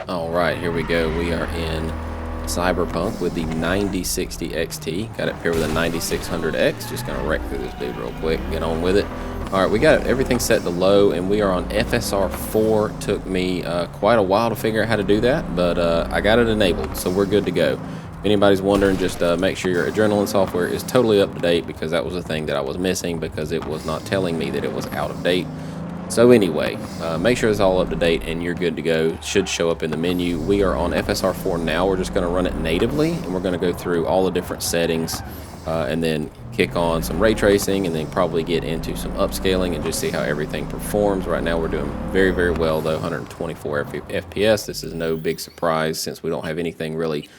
All right, here we go. We are in Cyberpunk with the 9060 XT. Got it paired with a 9600X. Just gonna wreck through this dude real quick. Get on with it. All right, we got everything set to low, and we are on FSR 4. Took me quite a while to figure out how to do that, but I got it enabled, so we're good to go. If anybody's wondering, just make sure your adrenaline software is totally up to date, because that was a thing that I was missing because it was not telling me that it was out of date. So anyway, make sure it's all up to date and you're good to go. It should show up in the menu. We are on FSR 4 now. We're just going to run it natively, and we're going to go through all the different settings and then kick on some ray tracing, and then probably get into some upscaling and just see how everything performs. Right now we're doing very, very well though, 124 FPS. This is no big surprise since we don't have anything really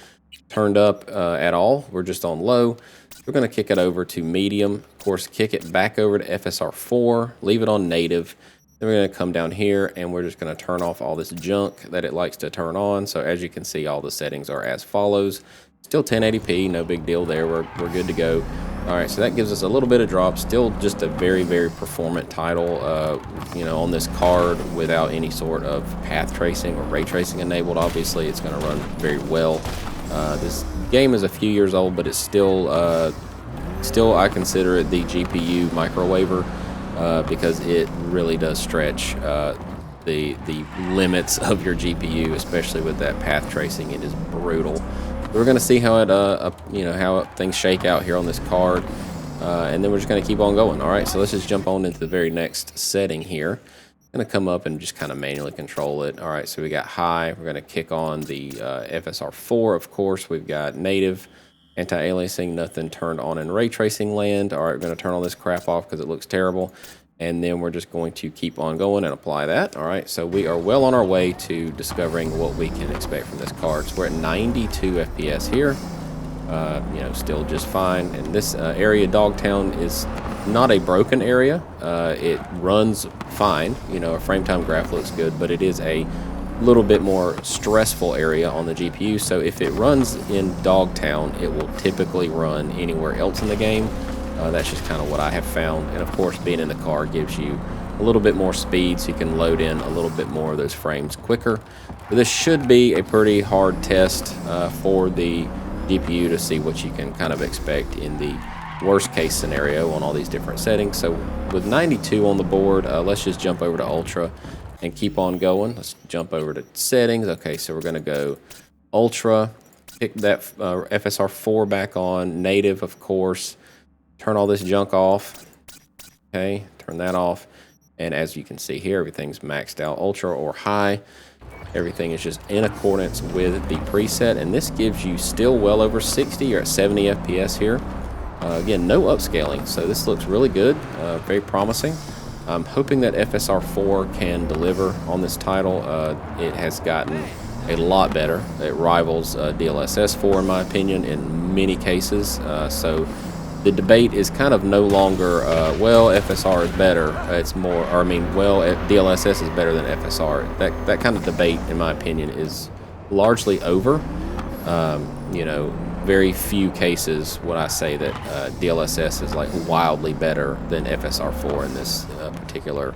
turned up at all. We're just on low. We're going to kick it over to medium. Of course, kick it back over to FSR 4, leave it on native. Then we're going to come down here, and we're just going to turn off all this junk that it likes to turn on. So as you can see, all the settings are as follows. Still 1080p, no big deal there. We're good to go. All right, so that gives us a little bit of drop. Still just a very, very performant title, on this card without any sort of path tracing or ray tracing enabled. Obviously, it's going to run very well. This game is a few years old, but it's still I consider it the GPU microwaver. Because it really does stretch the limits of your GPU, especially with that path tracing. It is brutal. We're going to see how it how things shake out here on this card, and then we're just going to keep on going. All right, so let's just jump on into the very next setting here. I'm going to come up and just kind of manually control it. All right, so we got high. We're going to kick on the FSR 4, of course. We've got native. Anti-aliasing, nothing turned on in ray tracing land. All right, we're going to turn all this crap off because it looks terrible. And then we're just going to keep on going and apply that. All right, so we are well on our way to discovering what we can expect from this card. So we're at 92 FPS here. Still just fine. And this area, Dogtown, is not a broken area. It runs fine. Our frame time graph looks good, but it is a little bit more stressful area on the GPU. So if it runs in Dogtown, it will typically run anywhere else in the game. That's just kind of what I have found. And of course, being in the car gives you a little bit more speed, so you can load in a little bit more of those frames quicker. But this should be a pretty hard test for the GPU to see what you can kind of expect in the worst case scenario on all these different settings. So with 92 on the board, let's just jump over to Ultra and keep on going. Let's jump over to settings. Okay, so we're going to go Ultra, pick that FSR 4 back on, native, of course. Turn all this junk off. Okay, turn that off. And as you can see here, everything's maxed out. Ultra or high, everything is just in accordance with the preset. And this gives you still well over 60. You're at 70 FPS here. Again, no upscaling, so this looks really good, very promising. I'm hoping that FSR 4 can deliver on this title. It has gotten a lot better. It rivals DLSS 4 in my opinion in many cases. So the debate is kind of no longer, FSR is better. It's more, DLSS is better than FSR. That kind of debate, in my opinion, is largely over. Very few cases would I say that DLSS is like wildly better than FSR 4 in this particular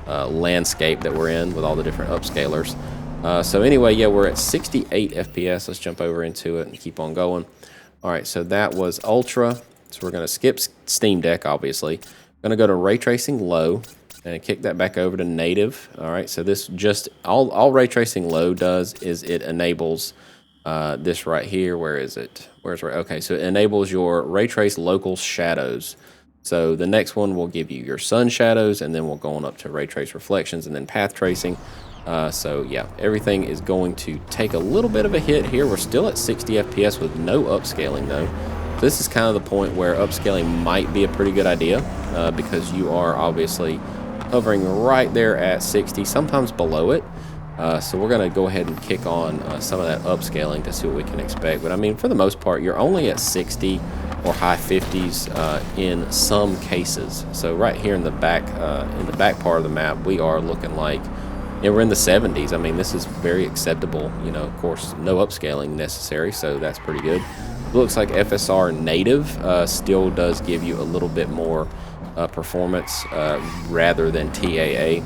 landscape that we're in with all the different upscalers. So anyway, yeah, we're at 68 FPS. Let's jump over into it and keep on going. All right, so that was Ultra. So we're going to skip Steam Deck, obviously. Going to go to Ray Tracing Low and kick that back over to Native. All right, so this just, all Ray Tracing Low does is it enables this right here. Where is it? Where's Ray? Okay, so it enables your Ray Trace Local Shadows. So the next one will give you your sun shadows, and then we'll go on up to Ray Trace Reflections and then Path Tracing. So yeah, everything is going to take a little bit of a hit here. We're still at 60 FPS with no upscaling though. This is kind of the point where upscaling might be a pretty good idea because you are obviously hovering right there at 60, sometimes below it. So we're going to go ahead and kick on some of that upscaling to see what we can expect. But I mean, for the most part, you're only at 60 or high 50s in some cases. So right here in the back part of the map, we are looking like, we're in the 70s. I mean, this is very acceptable. Of course, no upscaling necessary, so that's pretty good. It looks like FSR native still does give you a little bit more performance rather than TAA.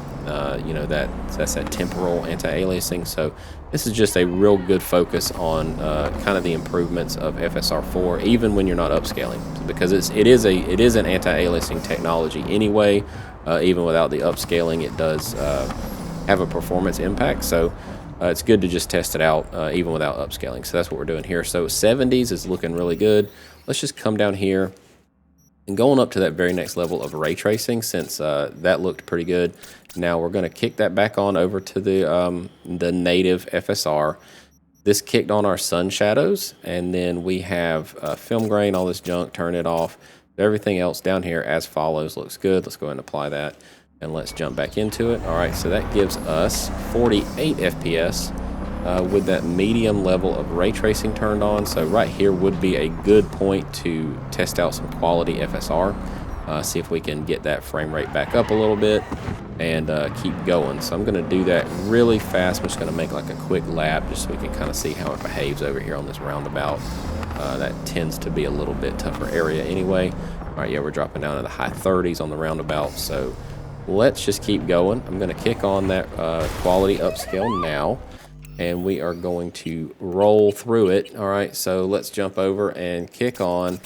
You know, that's that temporal anti-aliasing. So this is just a real good focus on kind of the improvements of FSR 4, even when you're not upscaling, because it is an anti-aliasing technology anyway. Even without the upscaling, it does have a performance impact. So it's good to just test it out even without upscaling. So that's what we're doing here. So 70s is looking really good. Let's just come down here and going up to that very next level of ray tracing, since that looked pretty good. Now we're going to kick that back on over to the native FSR. This kicked on our sun shadows, and then we have film grain, all this junk, turn it off. Everything else down here as follows looks good. Let's go ahead and apply that, and let's jump back into it. All right, so that gives us 48 FPS with that medium level of ray tracing turned on. So right here would be a good point to test out some quality FSR. See if we can get that frame rate back up a little bit and keep going. So I'm going to do that really fast. I'm just going to make like a quick lap just so we can kind of see how it behaves over here on this roundabout. That tends to be a little bit tougher area anyway. All right, yeah, we're dropping down to the high 30s on the roundabout. So let's just keep going. I'm going to kick on that quality upscale now, and we are going to roll through it. All right, so let's jump over and kick on.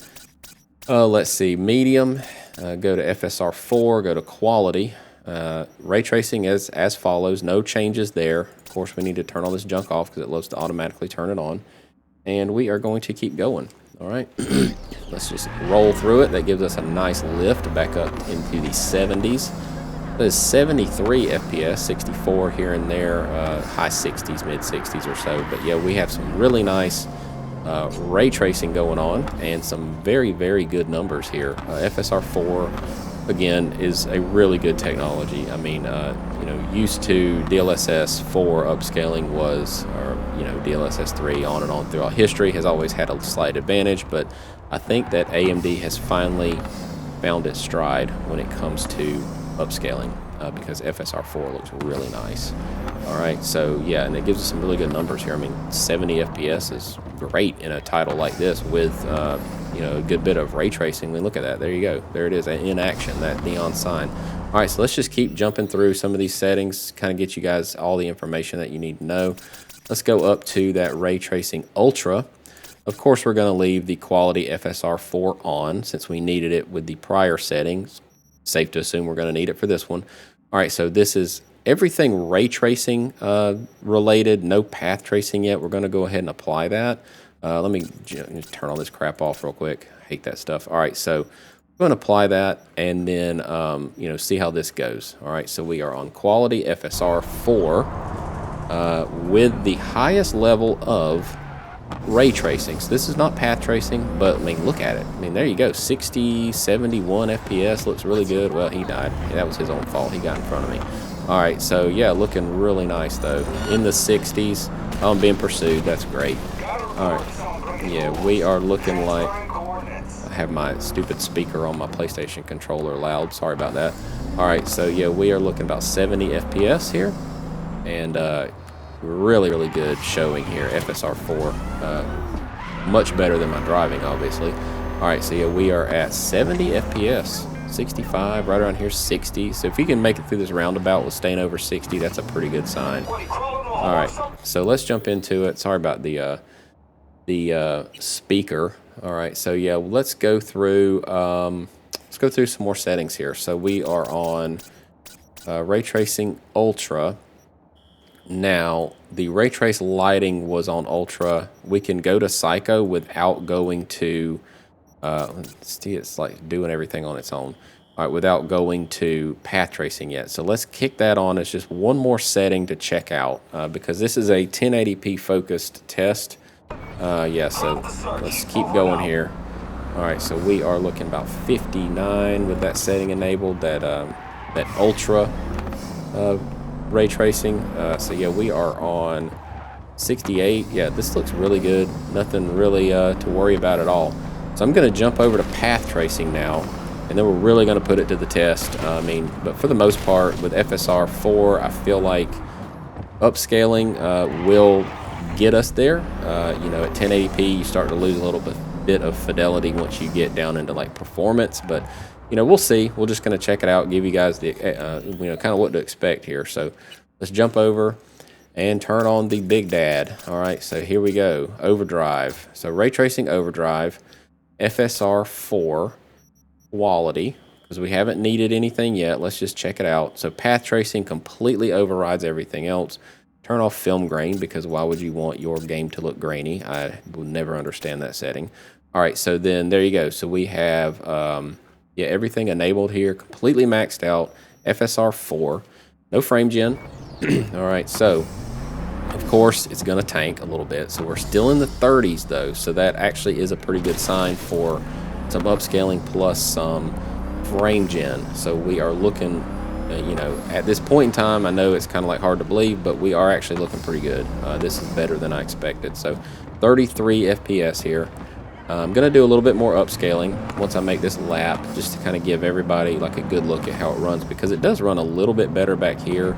Let's see, medium, go to FSR 4, go to quality. Ray tracing is as follows, no changes there. Of course, we need to turn all this junk off because it loves to automatically turn it on. And we are going to keep going. All right, let's just roll through it. That gives us a nice lift back up into the 70s. That is 73 FPS, 64 here and there, high 60s, mid 60s or so. But yeah, we have some really nice ray tracing going on and some very, very good numbers here. FSR 4, again, is a really good technology. I mean, you know, used to DLSS 4 upscaling was, or, you know, DLSS 3 on and on throughout history has always had a slight advantage, but I think that AMD has finally found its stride when it comes to upscaling because FSR 4 looks really nice. All right, so yeah, and it gives us some really good numbers here. I mean, 70 FPS is great in a title like this with, you know, a good bit of ray tracing. I mean, look at that. There you go. There it is in action, that neon sign. All right, so let's just keep jumping through some of these settings, kind of get you guys all the information that you need to know. Let's go up to that ray tracing ultra. Of course, we're going to leave the quality FSR 4 on since we needed it with the prior settings. Safe to assume we're going to need it for this one. All right, so this is everything ray tracing related, no path tracing yet. We're going to go ahead and apply that. Let me just turn all this crap off real quick. I hate that stuff. All right, so I'm going to apply that and then, you know, see how this goes. All right, so we are on quality FSR 4 with the highest level of ray tracing. So this is not path tracing, but I mean, look at it. I mean, there you go. 60, 71 FPS looks really good. Well, he died. Yeah, that was his own fault. He got in front of me. All right, so yeah, looking really nice though. In the 60s. Oh, I'm being pursued. That's great. All right. Yeah, we are looking like I have my stupid speaker on my PlayStation controller loud. Sorry about that. All right, so yeah, we are looking about 70 FPS here, and really, really good showing here. FSR 4, much better than my driving, obviously. All right, so yeah, we are at 70 FPS, 65, right around here, 60. So if you can make it through this roundabout with staying over 60, that's a pretty good sign. All right, so let's jump into it. Sorry about the speaker. All right, so yeah, let's go through some more settings here. So we are on ray tracing ultra. Now, the ray trace lighting was on ultra. We can go to psycho without going to, let's see, it's like doing everything on its own. All right, without going to path tracing yet. So let's kick that on as just one more setting to check out because this is a 1080p focused test. Yeah, so let's keep going here. All right, so we are looking about 59 with that setting enabled, that ultra ray tracing. So yeah, we are on 68. Yeah, this looks really good. Nothing really to worry about at all. So I'm going to jump over to path tracing now, and then we're really going to put it to the test. I mean, but for the most part, with FSR 4, I feel like upscaling will get us there. You know, at 1080p, you start to lose a little bit of fidelity once you get down into like performance, but you know, we'll see. We're just going to check it out, give you guys the, you know, kind of what to expect here. So let's jump over and turn on the big dad. All right, so here we go. Overdrive. So ray tracing overdrive, FSR 4 quality, because we haven't needed anything yet. Let's just check it out. So path tracing completely overrides everything else. Turn off film grain, because why would you want your game to look grainy? I will never understand that setting. All right, so then there you go. So we have yeah, everything enabled here, completely maxed out. FSR 4, no frame gen. All right, so of course it's going to tank a little bit. So we're still in the 30s though, so that actually is a pretty good sign for some upscaling plus some frame gen. So we are looking, you know, at this point in time, I know it's kind of like hard to believe, but we are actually looking pretty good. This is better than I expected. So 33 FPS here. I'm going to do a little bit more upscaling once I make this lap, just to kind of give everybody like a good look at how it runs, because it does run a little bit better back here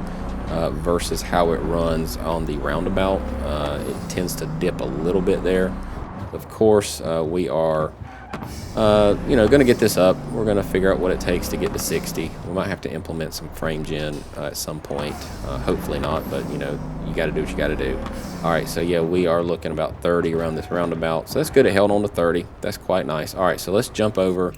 versus how it runs on the roundabout. It tends to dip a little bit there. Of course, we are you know, going to get this up. We're going to figure out what it takes to get to 60. We might have to implement some frame gen at some point. Hopefully not, but you know, you got to do what you got to do. All right, so yeah, we are looking about 30 around this roundabout. So that's good. It held on to 30. That's quite nice. All right, so let's jump over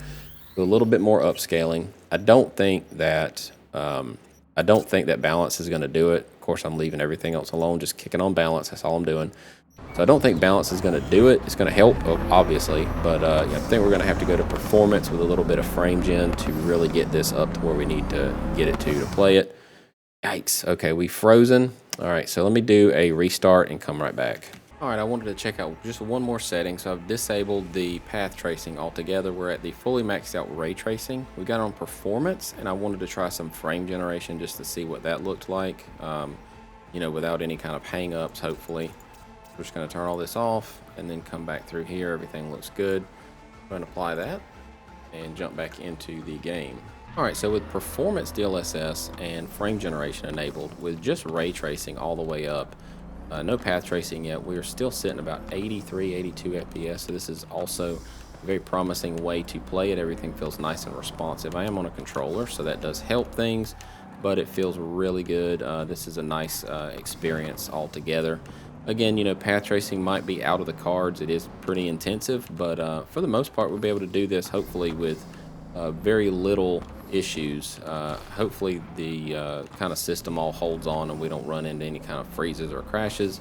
to a little bit more upscaling. I don't think that balance is going to do it. Of course, I'm leaving everything else alone, just kicking on balance. That's all I'm doing. So I don't think balance is going to do it. It's going to help, obviously, but yeah, I think we're going to have to go to performance with a little bit of frame gen to really get this up to where we need to get it to play it. Yikes. Okay, we frozen. All right, so let me do a restart and come right back. All right, I wanted to check out just one more setting. So I've disabled the path tracing altogether. We're at the fully maxed out ray tracing. We got on performance, and I wanted to try some frame generation just to see what that looked like, you know, without any kind of hang-ups, hopefully. We're just going to turn all this off and then come back through here. Everything looks good. I'm going to apply that and jump back into the game. All right, so with performance DLSS and frame generation enabled, with just ray tracing all the way up, no path tracing yet, we're still sitting about 83, 82 FPS. So this is also a very promising way to play it. Everything feels nice and responsive. I am on a controller, so that does help things, but it feels really good. This is a nice experience altogether. Again, you know, path tracing might be out of the cards. It is pretty intensive, but for the most part, we'll be able to do this hopefully with very little issues. Hopefully the kind of system all holds on and we don't run into any kind of freezes or crashes.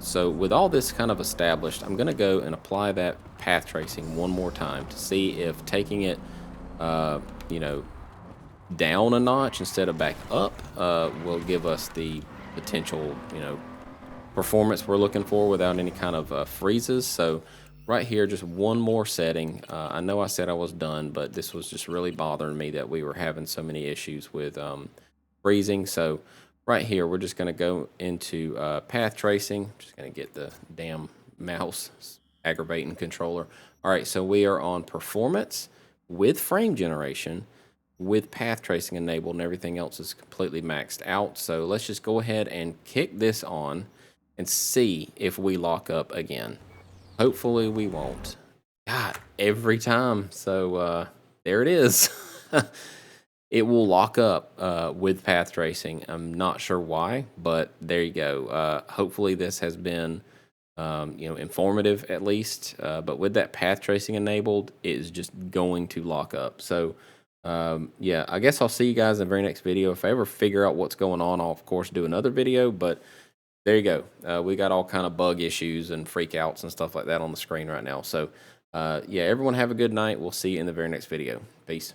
So with all this kind of established, I'm going to go and apply that path tracing one more time to see if taking it, you know, down a notch instead of back up will give us the potential, you know, performance we're looking for without any kind of freezes. So right here, just one more setting. I know I said I was done, but this was just really bothering me that we were having so many issues with freezing. So right here, we're just going to go into path tracing. Just going to get the damn mouse aggravating controller. All right, so we are on performance with frame generation, with path tracing enabled, and everything else is completely maxed out. So let's just go ahead and kick this on and see if we lock up again. Hopefully we won't. God, every time. So there it is. It will lock up with path tracing. I'm not sure why, but there you go. Hopefully this has been you know, informative at least. But with that path tracing enabled, it is just going to lock up. So yeah, I guess I'll see you guys in the very next video. If I ever figure out what's going on, I'll of course do another video, but there you go. We got all kind of bug issues and freakouts and stuff like that on the screen right now. So yeah, everyone have a good night. We'll see you in the very next video. Peace.